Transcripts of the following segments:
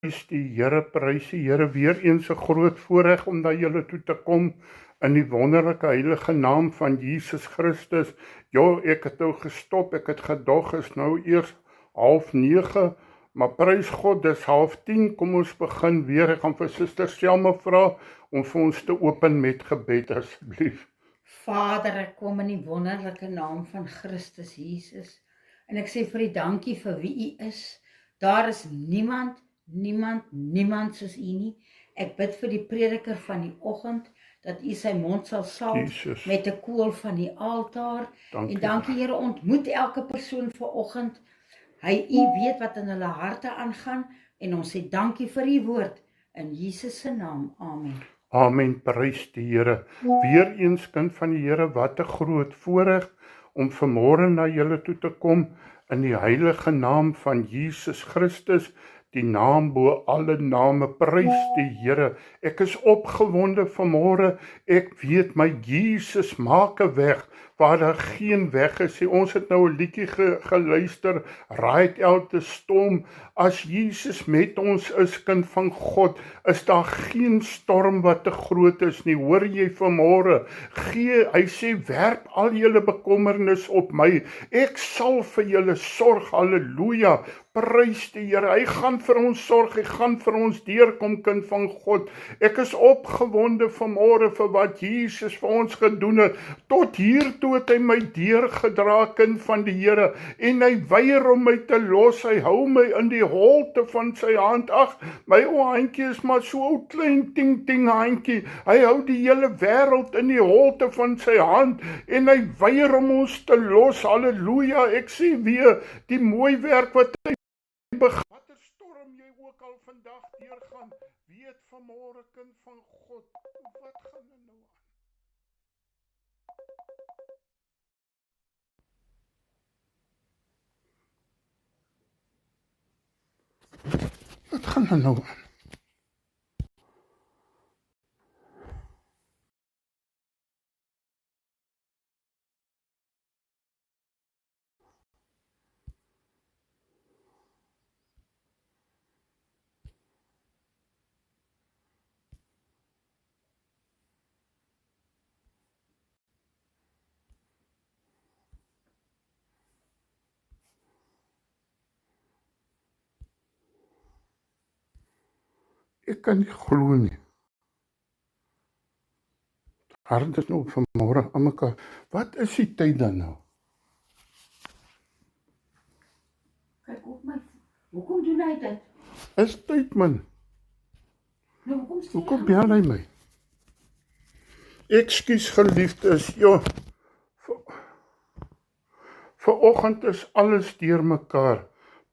Prys die Here, weer eens 'n groot voorreg om na julle toe te kom in die wonderlike heilige naam van Jesus Christus. Ek het nou gestop, ek het gedog, is nou eers 8:30, maar prys God, dis 9:30, kom ons begin weer. Ek gaan vir Suster Selma vra om vir ons te open met gebed asseblief. Vader, ek kom in die wonderlike naam van Christus Jesus, en ek sê vir U dankie vir wie U is. Daar is niemand soos U nie. Ek bid vir die prediker van die oggend, dat U sy mond sal salf met 'n kool van die altaar. En dankie Here, ontmoet elke persoon vanoggend. U weet wat in hulle harte aangaan, en ons sê dankie vir U woord, in Jesus se naam, amen. Amen, prys die Here. Weer eens kind van die Here, wat 'n groot voorreg om vanmôre na julle toe te kom in die heilige naam van Jesus Christus, die naam bo alle name. Prys die Here. Ek is opgewonde vanmôre. Ek weet my Jesus maak 'n weg waar daar geen weg is. Ons het nou 'n liedjie geluister, Ride Out the Storm. As Jesus met ons is, kind van God, is daar geen storm wat te groot is nie. Hoor jy vanmôre? Hy sê, werp al julle bekommernis op my. Ek sal vir julle sorg. Halleluja. Prys die Here. Hy gaan vir ons sorg. Hy gaan vir ons deurkom, kind van God. Ek is opgewonde vanmôre vir wat Jesus vir ons gedoen het. Tot hier toe het hy my deurgedra, kind van die Here, en hy weier om my te los. Hy hou my in die holte van sy hand. Ag, my ou handjie is maar so ou klein ting handjie. Hy hou die hele wêreld in die holte van sy hand, en hy weier om ons te los. Halleluja. Ek sê weer, die mooi werk wat hy begin. Watter storm jy ook al vandag deurgaan, weet vanmôre, kind van God, wat gaan er nou aan? Wat gaan er nou aan? Ek kan nie glo nie. Hart is nou vanmôre aan mekaar. Wat is die tyd dan nou? Kyk op my. Hoekom doen hy dit? Is tyd, man. Nou, hoekom bel hy my? Ekskuus geliefdes, vanoggend is alles deurmekaar.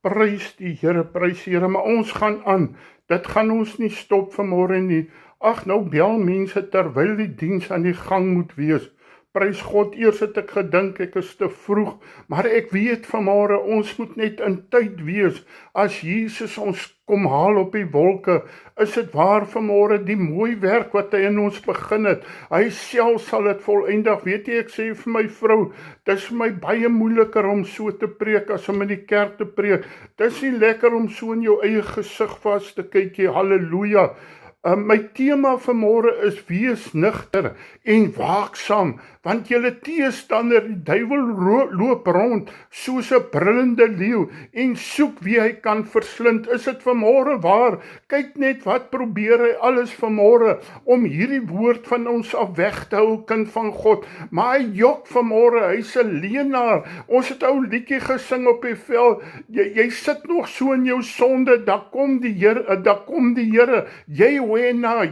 Prys die Here, maar ons gaan aan. Dit gaan ons nie stop vanmôre nie. Ag, nou bel mense terwyl die diens aan die gang moet wees. Prys God, eers het ek gedink ek is te vroeg, maar ek weet vanmôre ons moet net in tyd wees. As Jesus ons kom haal op die wolke, is dit waar vanmôre die mooi werk wat hy in ons begin het. Hy self sal dit volëindig. Weet jy, ek sê vir my vrou, dis vir my baie moeiliker om so te preek as om in die kerk te preek. Dis nie lekker om so in jou eie gesig vas te kyk, halleluja. My tema vanmôre is wees nugter en waaksaam, want julle teestander, die duiwel, loop rond soos 'n brullende leeu en soek wie hy kan verslind. Is dit vanmôre waar? Kyk net wat probeer hy alles vanmôre om hierdie woord van ons af weg te hou, kind van God. Maar hy jok vanmôre, hy's 'n leenaar. Ons het ou liedjie gesing op die vel. Jy sit nog so in jou sonde, daar kom die Here. Jy wena,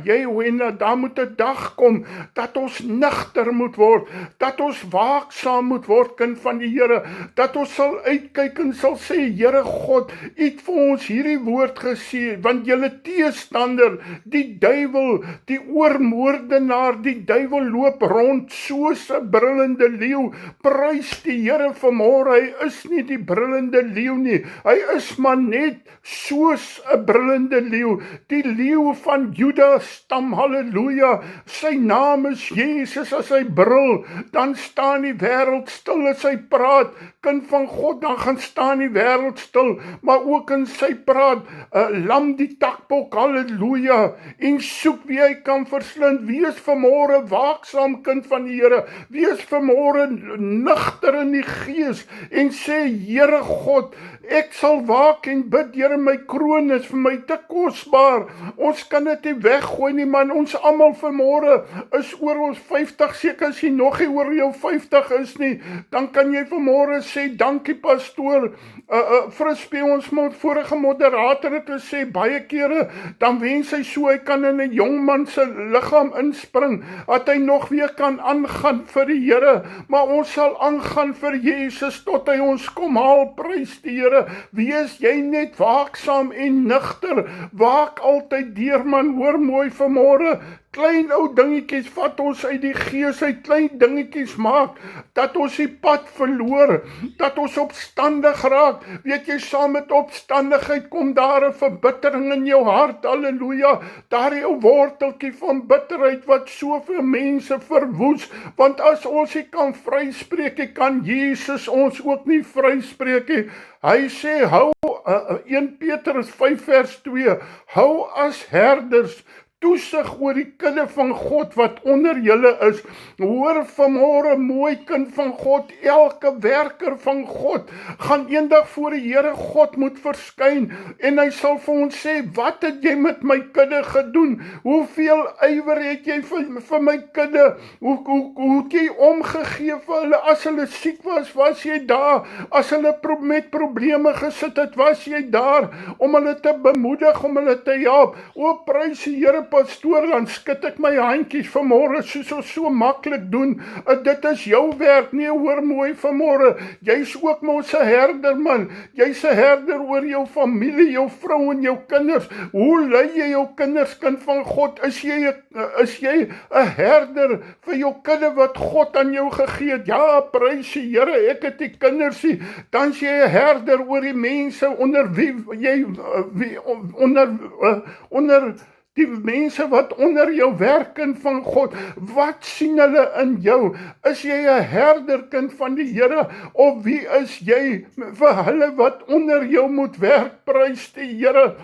daar moet 'n dag kom dat ons nugter moet word, dat ons waaksaam moet word, kind van die Here, dat ons sal uitkyk en sal sê, Here God, U het vir ons hierdie woord gesê, want julle teestander, die duiwel, die oormoordenaar, die duiwel loop rond soos 'n brullende leeu. Prys die Here vanmôre, hy is nie die brullende leeu nie, hy is maar net soos 'n brullende leeu, die leeu van van Juda stam, halleluja, sy naam is Jesus. As hy brul, dan staan die wêreld stil. As hy praat, kind van God, dan gaan staan die wêreld stil, maar ook in sy praat, lam die takbok, halleluja, en soek wie hy kan verslind. Wees vanmôre waaksaam, kind van die Here, wees vanmôre nugter in die gees, en sê, Here God, ek sal waak en bid, Here, my kroon is vir my te kosbaar. Ons kan dit nie weggooi nie, man. Ons almal vanmôre is oor ons 50, seker as jy nog nie oor jou 50 is nie, dan kan jy vanmôre sê, dankie pastoor, Frisbee, ons vorige moderator het gesê, baie kere, dan wens hy so, hy kan in 'n jong man se liggaam inspring, dat hy nog weer kan aangaan vir die Here, maar ons sal aangaan vir Jesus, tot hy ons kom haal, prys die Here. Wees jy net waaksaam en nugter, waak altyd deur, man, hoor mooi vanmôre, klein ou dingetjies vat ons uit die gees, uit klein dingetjies maak, dat ons die pad verloor, dat ons opstandig raak. Weet jy, saam met opstandigheid kom daar 'n verbittering in jou hart, halleluja, daar 'n worteltjie van bitterheid wat soveel mense verwoes, want as ons nie kan vryspreek nie, kan Jesus ons ook nie vryspreek nie. Hy sê, hou, 1 Petrus 5 vers 2, hou as herders toesig oor die kudde van God wat onder julle is. Hoor vanmôre, mooi kind van God, elke werker van God gaan eendag voor die Here God moet verskyn, en hy sal vir ons sê, wat het jy met my kudde gedoen? Hoeveel ywer het jy vir my kudde? Hoe het jy omgegee vir hulle? As hulle siek was jy daar. As hulle met probleme gesit het, was jy daar om hulle te bemoedig, om hulle te help. O, prys die Here, pastoor, dan skud ek my handjies vanmôre, soos ons so maklik doen. Dit is jou werk, nee, hoor mooi vanmôre, jy's ook mos 'n herder, man. Jy's 'n herder oor jou familie, jou vrou en jou kinders. Hoe lei jy jou kinders, kind van God? Is jy 'n herder vir jou kudde wat God aan jou gegee het? Ja, prys die Here, ek het die kinders nie. Dan is jy 'n herder oor die mense onder wie jy onder die mense wat onder jou werk, kind van God. Wat sien hulle in jou? Is jy 'n herder, kind van die Here, of wie is jy vir hulle wat onder jou moet werk? Prys die Here.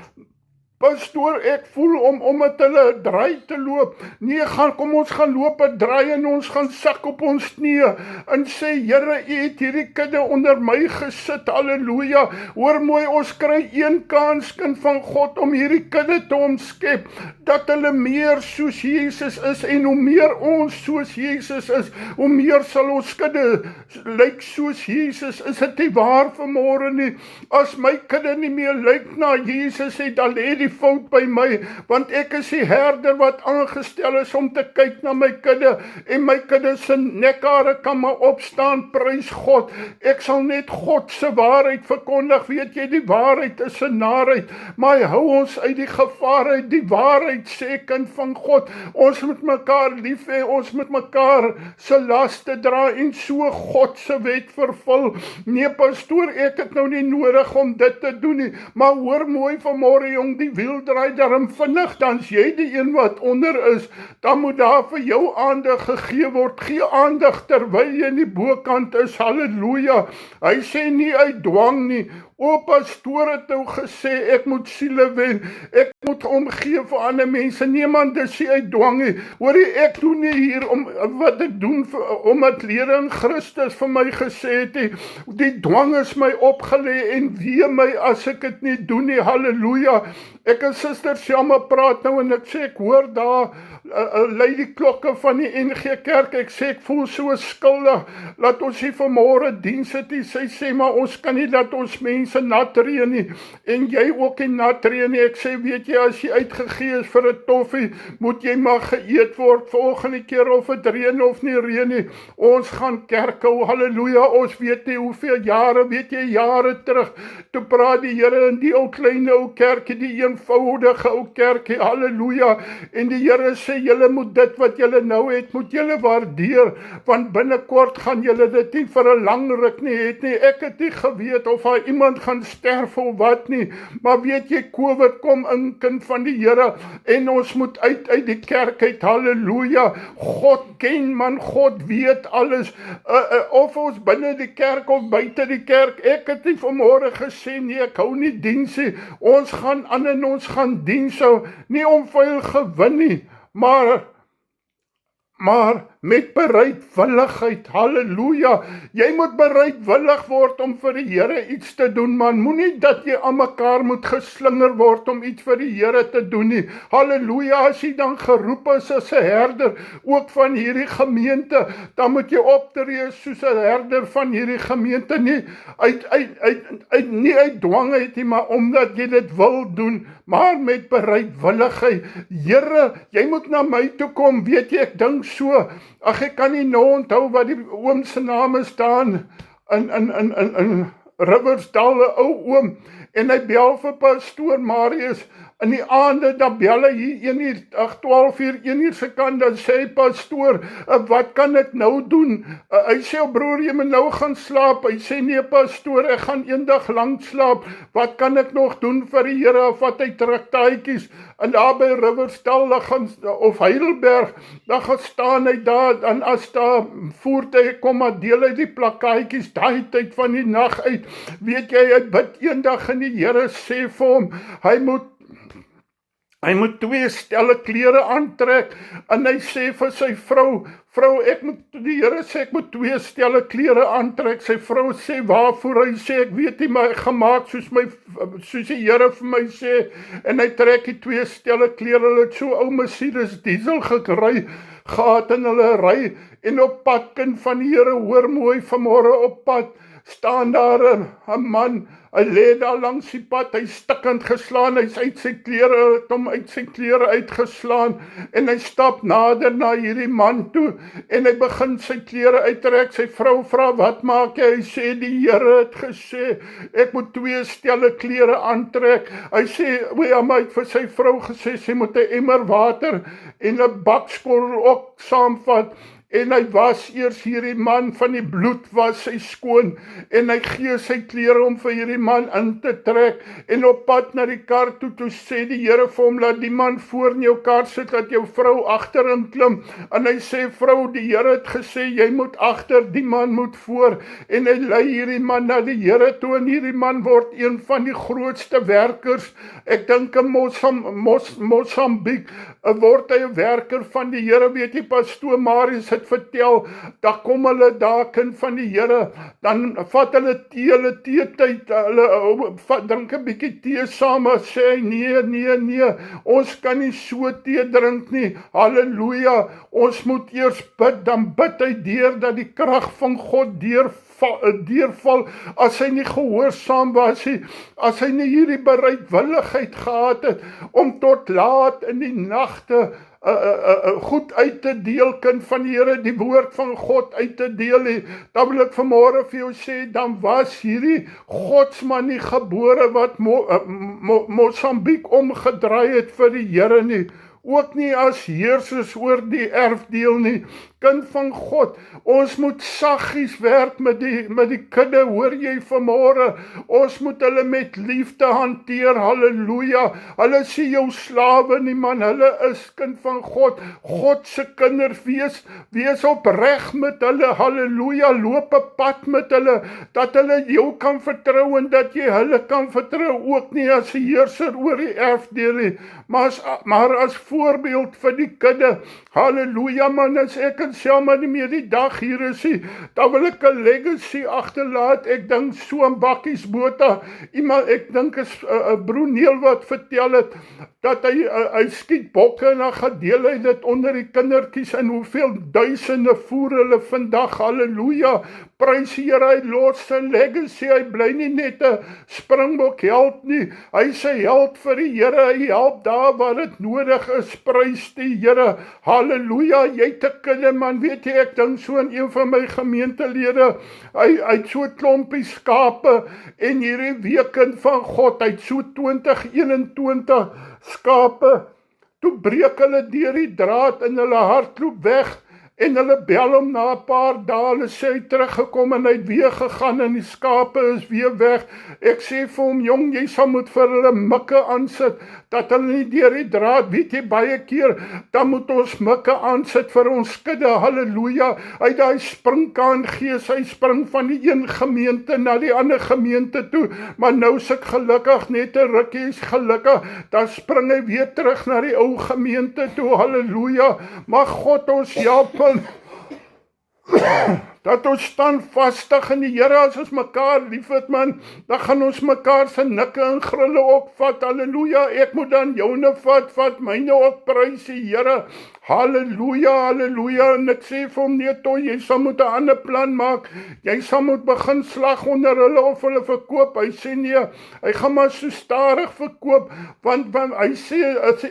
Pastoor, ek voel om met hulle draai te loop. Nee, kom ons gaan loop 'n draai en ons gaan sak op ons knieë en sê, Here, U het hierdie kudde onder my gesit, halleluja. Hoor mooi, ons kry een kans, kind van God, om hierdie kudde te omskep, dat hulle meer soos Jesus is, en hoe meer ons soos Jesus is, hoe meer sal ons kudde lyk soos Jesus. Is dit nie waar vanmôre nie? As my kudde nie meer lyk na Jesus het, dan lê die fout by my, want ek is die herder wat aangestel is om te kyk na my kudde, en my kudde se nekhare kan maar opstaan, prys God. Ek sal net God se waarheid verkondig. Weet jy, die waarheid is 'n narheid, maar hy hou ons uit die gevaar uit. Die waarheid sê, kind van God, ons moet mekaar lief hê, ons moet mekaar se laste dra en so God se wet vervul. Nee, pastoor, ek het nou nie nodig om dit te doen nie, maar hoor mooi vanmôre, jong, die wiel draai daarom vinnig, dan is jy die een wat onder is, dan moet daar vir jou aandag gegee word. Gee aandag terwyl jy in die bokant is, halleluja. Hy sê nie uit dwang nie. O, pastoor het nou gesê, ek moet siele wen, ek moet omgee vir ander mense. Niemand is nie uit dwang nie. Hoorie, ek doen nie hier om wat ek doen, omdat lede in Christus vir my gesê het nie. Die dwang is my opgelê en wee my as ek dit nie doen nie, halleluja. Ek en Suster Selma praat nou en ek sê, ek hoor daar, lei die klokke van die NG Kerk, ek sê, ek voel so skuldig, laat ons hier vanmôre diens het nie. Sy sê, maar ons kan nie dat ons mense nat reën nie, en jy ook nie nat reën nie. Ek sê, weet jy, as jy uitgegee is vir 'n toffie, moet jy maar geëet word volgende keer, of het reën of nie reën nie. Ons gaan kerk hou, halleluja. Ons weet nie hoeveel jare, weet jy, jare terug, toe praat die Here in die ou kleine ou kerkie, die eenvoudige ou kerkie, halleluja, en die Here sê, julle moet dit wat julle nou het, moet julle waardeer, want binnekort gaan julle dit nie vir 'n lang ruk nie het nie. Ek het nie geweet of daar iemand iemand gaan sterf of wat nie, maar weet jy, COVID kom in, kind van die Here, en ons moet uit die kerk uit, halleluja, God ken man, God weet alles, of ons binne die kerk of buite die kerk, ek het nie vanmôre gesê, nee, ek hou nie diens nie, ons gaan aan en ons gaan diens hou, nie om veel gewin nie, maar met bereidwilligheid, halleluja, jy moet bereidwillig word om vir die Here iets te doen, man, moenie dat jy aan mekaar moet geslinger word om iets vir die Here te doen nie, halleluja, as jy dan geroep is as 'n herder, ook van hierdie gemeente, dan moet jy optree soos 'n herder van hierdie gemeente, nie uit dwangheid nie, maar omdat jy dit wil doen, maar met bereidwilligheid, Here, jy moet na my toe kom, weet jy, ek dink so, ag ek kan nie nou onthou wat die oom se naam staan in Riversdal, 'n ou oom, en hy bel vir pastoor Marius, in die aande, dan bel hy hier 12 uur, 1 uur se kant, dan sê hy, pastoor, wat kan ek nou doen? Hy sê, broer, jy moet nou gaan slaap. Hy sê, nee, pastoor, ek gaan eendag lank slaap. Wat kan ek nog doen vir die Here? Of wat hy traktaatjies, en daar by Riversdal, of Heidelberg, dan gaan staan hy daar, en as daar voertuie kom, maar deel hy die plakkaatjies, daai tyd van die nag uit, weet jy, hy bid eendag en die Here sê vir hom, hy moet 2 stelle klere aantrek, en hy sê vir sy vrou, die Here sê, ek moet 2 stelle klere aantrek, sy vrou sê, waarvoor? Hy sê, ek weet nie, maar ek gemaak soos die Here vir my sê, en hy trek die 2 stelle klere, hulle het so ou Mercedes diesel gekry, gehad in hulle ry, en op pad, kind van die Here, hoor mooi, vanmôre op pad, staan daar 'n man, hy lê daar langs die pad, hy stikkend geslaan, hy is uit sy klere, het hom uit sy klere uitgeslaan, en hy stap nader na hierdie man toe, en hy begin sy klere uittrek, sy vrou vra, wat maak jy? Hy sê, die Here het gesê, ek moet 2 stelle klere aantrek, hy sê, maar hy het vir sy vrou gesê, sy moet 'n emmer water, en 'n bakskottel ook saamvat, en hy was eers hierdie man van die bloed was sy skoon, en hy gee sy klere om vir hierdie man in te trek, en op pad na die kar toe sê die Here vir hom, laat die man voor in jou kar sit, dat jou vrou agterin klim, en hy sê, vrou, die Here het gesê, jy moet agter, die man moet voor, en hy lei hierdie man na die Here toe, en hierdie man word een van die grootste werkers, ek dink in Mosambiek, word hy 'n werker van die Here, weet jy, pastoor Marius het vertel, dan kom hulle daar, kind van die Here, dan vat hulle teetyd, hulle drink 'n bietjie tee saam, en sê, nee, ons kan nie so tee drink nie, halleluja, ons moet eers bid, dan bid hy deur, dat die krag van God deurval, as hy nie gehoorsaam was nie, as hy nie hierdie bereidwilligheid gehad het, om tot laat in die nagte, goed uit te deel, kind van die Here, die woord van God uit te deel, dan wil ek vanmôre vir jou sê, dan was hierdie godsman nie gebore, wat Mosambiek omgedraai het vir die Here nie, ook nie as heersers oor die erfdeel nie, kind van God, ons moet saggies werk met die kudde, hoor jy vanmôre, ons moet hulle met liefde hanteer, halleluja, hulle sê jou slawe nie, man, hulle is kind van God, God se kinders, wees opreg met hulle, halleluja, loop 'n pad met hulle, dat hulle jou kan vertrou, en dat jy hulle kan vertrou, ook nie as heerser oor die erfdeel nie, maar as voorbeeld vir die kudde, halleluja, man, as ek sê, maar nie meer die dag hier is nie, dan wil ek 'n legacy agterlaat, ek dink so 'n bakkies bota, iemand, ek dink is broer Neel wat vertel het, dat hy skiet bokke, en dan gedeel hy dit onder die kindertjies, en hoeveel duisende voer hulle vandag, halleluja, prys die Here, hy los sy legacy, hy bly nie net 'n springbok held nie, hy is 'n held vir die Here, hy help daar waar dit nodig is, prys die Here, halleluja, jy het 'n kudde, man, weet jy, ek dink so in een van my gemeentelede, hy het so klompie skape, en hierdie weekend van God, hy het so 20-21 skape, toe breek hulle deur die draad, en hulle hardloop weg, en hulle bel hom na 'n paar dae, hulle sê hy teruggekom en hy het weer gegaan en die skape is weer weg. Ek sê vir hom, jong, jy sal moet vir hulle mikke aansit, dat hulle nie deur die draad, weet jy, baie keer, dan moet ons mikke aansit vir ons skudde, halleluja, uit daai springkaan gees, hy spring van die een gemeente na die ander gemeente toe, maar nou is ek gelukkig, net 'n rukkie is gelukkig, dan spring hy weer terug na die ou gemeente toe, halleluja, maar God ons help, dat ons staan vastig in die Here, as ons mekaar liefhet man, dan gaan ons mekaar se nikke en grille opvat, halleluja, ek moet dan joune vat myne op, prys die Here, halleluja, halleluja, en ek sê vir hom, nee toe, jy sal moet 'n ander plan maak, jy sal moet begin slag onder hulle of hulle verkoop, hy sê nee, hy gaan maar so stadig verkoop, want hy sê,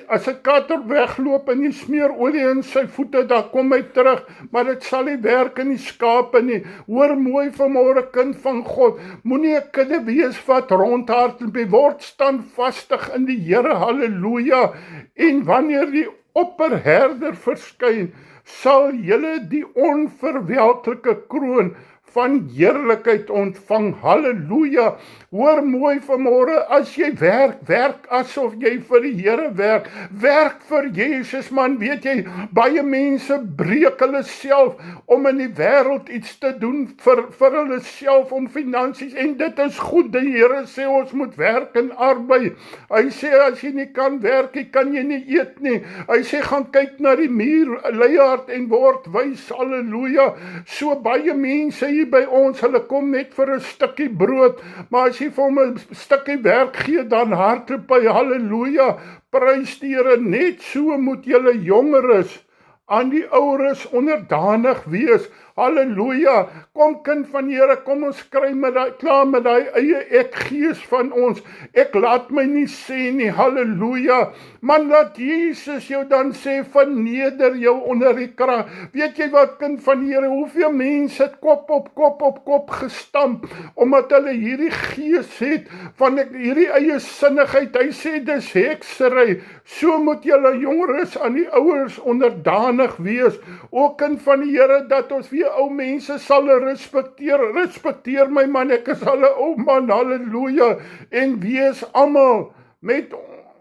as 'n kater wegloop en jy smeer olie in sy voete, dan kom hy terug, maar dit sal nie werk in die skape nie, hoor mooi vanmôre kind van God, moenie 'n kudde wees wat rondhardloop, word standvastig in die Here, halleluja, en wanneer die opperherder verskyn, sal julle die onverwelklike kroon van heerlikheid ontvang, halleluja, hoor mooi vanmôre, as jy werk asof jy vir die Here werk vir Jesus man, weet jy, baie mense breek hulle self om in die wêreld iets te doen vir hulle self, om finansies, en dit is goed, die Here sê ons moet werk en arbei, hy sê as jy nie kan werk, kan jy nie eet nie, hy sê gaan kyk na die muur, leiaard en word wys, halleluja, so baie mense hier by ons, hulle kom net vir 'n stukkie brood, maar as jy vir hom 'n stukkie werk gee, dan hardloop hy, halleluja, prys die Here, net so moet julle jongeres aan die oueres onderdanig wees, halleluja, kom kind van die Here, kom ons kry klaar met daai eie ek gees van ons, ek laat my nie sê nie, halleluja, man laat Jesus jou dan sê, verneder jou onder die krag, weet jy wat kind van die Here, hoeveel mense het kop op kop gestamp, omdat hulle hierdie gees het, van hierdie eie sinnigheid, hy sê dis heksery, so moet julle jongeres aan die ouers onderdanig wees, ook kind van die Here, dat ons weer ou mense sal respekteer my man, ek is al 'n ou man, halleluja, en wees almal met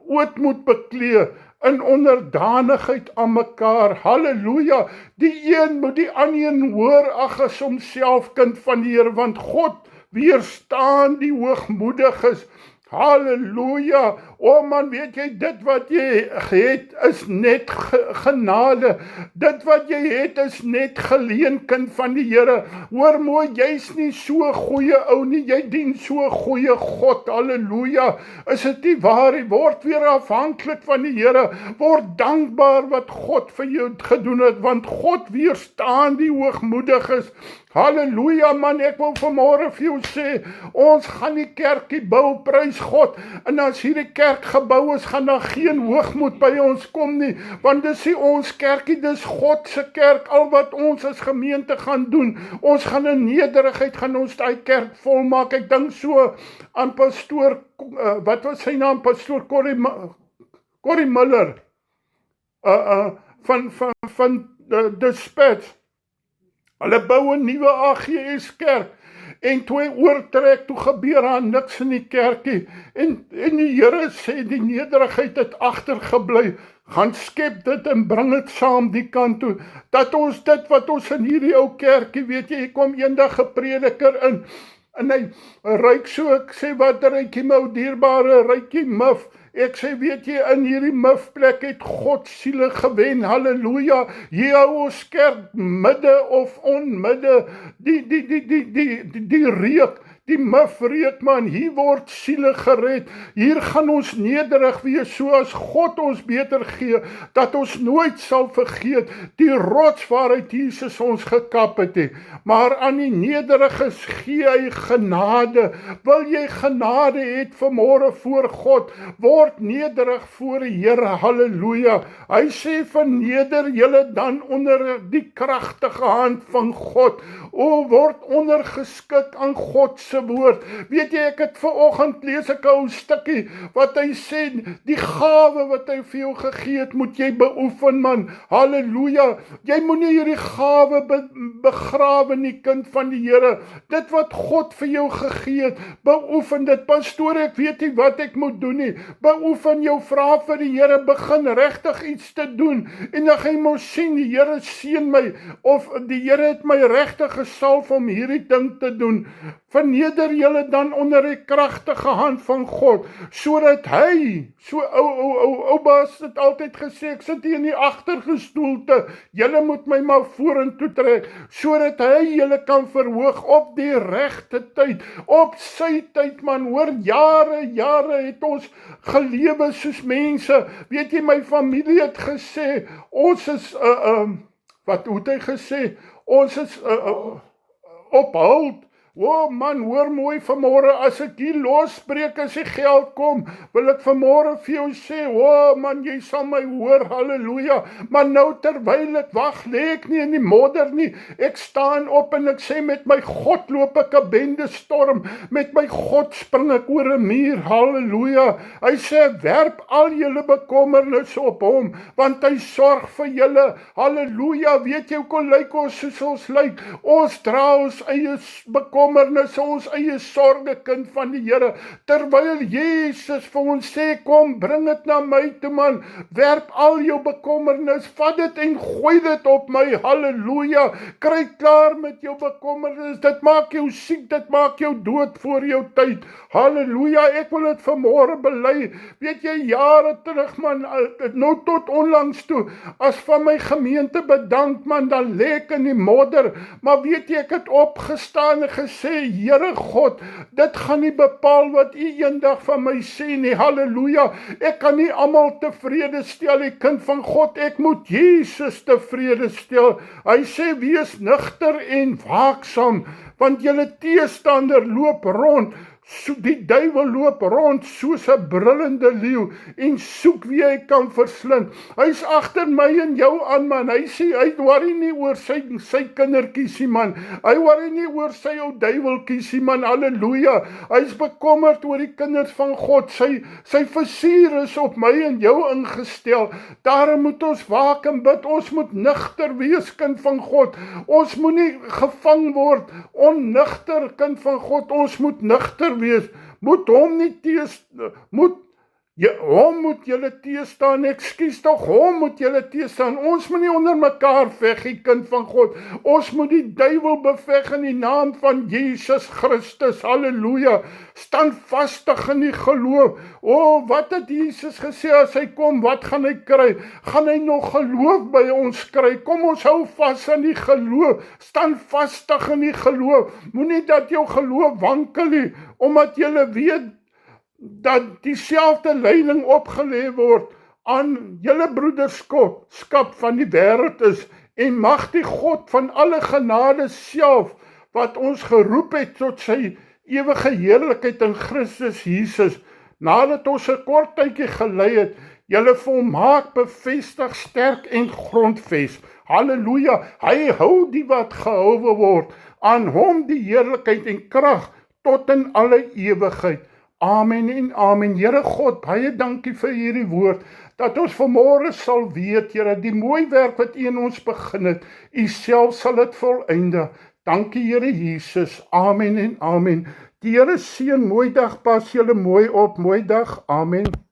ootmoed beklee, in onderdanigheid aan mekaar, halleluja, die een moet die ander hoor, ag as homself kind van die Here, want God weerstaan die hoogmoediges, halleluja, o man, weet jy, dit wat jy het is net genade, dit wat jy het is net geleen kind van die Here, hoor mooi, jy's nie so goeie ou nie, jy dien so goeie God, halleluja, is dit nie waar, jy word weer afhanklik van die Here, word dankbaar wat God vir jou gedoen het, want God weerstaan die hoogmoediges, halleluja man, ek wil vanmôre vir jou sê, ons gaan die kerkie bou, prys God, en as hierdie kerk gebou is, gaan daar geen hoogmoed by ons kom nie, want dis nie ons kerkie, dis God se kerk, al wat ons as gemeente gaan doen, ons gaan in nederigheid, gaan ons die kerk volmaak, ek dink so aan pastoor, wat was sy naam, pastoor Corrie Miller, van de Spets, hulle bou 'n nuwe AGS kerk, en toe hy oortrek, toe gebeur daar niks in die kerkie, en die Here sê, die nederigheid het agtergebly, gaan skep dit en bring dit saam die kant toe, dat ons dit wat ons in hierdie ou kerkie, weet jy, kom eendag 'n prediker in, en hy ruik so, ek sê, wat ruik jy my dierbare, ruik jy mif, ek sê, weet jy, in hierdie mifplek het God siele gewen, halleluja, hier hou ons kerk, midde of onmidde, die reuk, die mifreek man, hier word siele gered, hier gaan ons nederig wees, soos God ons beter gee, dat ons nooit sal vergeet, die rots waaruit Jesus ons gekap het, maar aan die nederiges gee hy genade, wil jy genade het vanmôre voor God, word nederig voor die Here, halleluja, hy sê, verneder julle dan onder die kragtige hand van God, o, word ondergeskik aan God se se woord. Weet jy, ek het vanoggend lees ek 'n ou stukkie wat hy sê, die gawe wat hy vir jou gegee het, moet jy beoefen, man. Halleluja. Jy moenie hierdie gawe begrawe nie, kind van die Here. Dit wat God vir jou gegee het, beoefen dit. Pastoor, ek weet nie wat ek moet doen nie. Beoefen jou, vra vir die Here, begin regtig iets te doen. En dan gaan jy mos sien, die Here seën my, of die Here het my regtig gesalf om hierdie ding te doen. Verneder julle dan onder die kragtige hand van God, sodat hy, so ou baas het altyd gesê, ek sit hier in die agtergestoelte, julle moet my maar vorentoe trek, sodat hy julle kan verhoog op die regte tyd, op sy tyd, man. Hoor, jare het ons gelewe soos mense. Weet jy, my familie het gesê, ons is, hoe het hy gesê, ons is op hold. Man, hoor mooi vanmôre, as ek hier losbreek, as die geld kom, wil ek vanmôre vir jou sê, man, jy sal my hoor, halleluja, maar nou terwyl ek wag, lê ek nie in die modder nie, ek staan op en ek sê, met my God loop ek 'n bende storm, met my God spring ek oor 'n muur, halleluja. Hy sê, werp al julle bekommernisse op hom, want hy sorg vir julle, halleluja. Weet jy, hoe lyk ons soos ons lyk? Ons dra ons eie bekommernis, ons eie sorge, kind van die Here, terwyl Jesus vir ons sê, kom, bring dit na my toe, man, werp al jou bekommernis, vat dit en gooi dit op my, halleluja, kry klaar met jou bekommernis, dit maak jou siek, dit maak jou dood voor jou tyd, halleluja. Ek wil dit vanmôre bely. Weet jy, jare terug, man, nou tot onlangs toe, as van my gemeente bedank, man, dan lê ek in die modder, maar weet jy, ek het opgestaan en gesê, Here God, dit gaan nie bepaal wat u eendag van my sê nie, halleluja. Ek kan nie almal tevrede stel, die kind van God, ek moet Jesus tevrede stel. Hy sê, wees nugter en waaksaam, want julle teestander loop rond, die duiwel loop rond soos 'n brullende leeu en soek wie hy kan verslind. Hy's agter my en jou aan, man. Hy sê, hy worry nie oor sy kindertjies nie, man. Hy worry nie oor sy ou duiweltjies nie, man. Halleluja. Hy's bekommerd oor die kinders van God. Sy vizier is op my en jou ingestel. Daarom moet ons waak en bid. Ons moet nugter wees, kind van God. Ons moet nie gevang word onnugter, kind van God. Ons moet nugter wees, moet hom nie hom moet julle teestaan, ekskuus tog, hom moet julle teestaan. Ons moet nie onder mekaar veg, die kind van God. Ons moet die duiwel beveg in die naam van Jesus Christus, halleluja. Standvastig in die geloof. Wat het Jesus gesê as hy kom, wat gaan hy kry? Gaan hy nog geloof by ons kry? Kom, ons hou vas aan die geloof, standvastig in die geloof. Moenie dat jou geloof wankel nie, omdat jy weet dat dieselfde leiding opgelê word aan julle broederskap van die wêreld is, en mag die God van alle genade self, wat ons geroep het tot sy ewige heerlikheid in Christus Jesus, nadat ons 'n kort tydjie gelei het, julle volmaak, bevestig, sterk en grondves. Halleluja. Hy hou die wat gehouwe word, aan hom die heerlikheid en krag tot in alle ewigheid. Amen en amen. Here God, baie dankie vir hierdie woord, dat ons vanmôre sal weet, Here, die mooi werk wat U in ons begin het, U self sal dit volëindig. Dankie, Here Jesus. Amen en amen. Die Here seën, mooi dag, pas julle mooi op, mooi dag. Amen.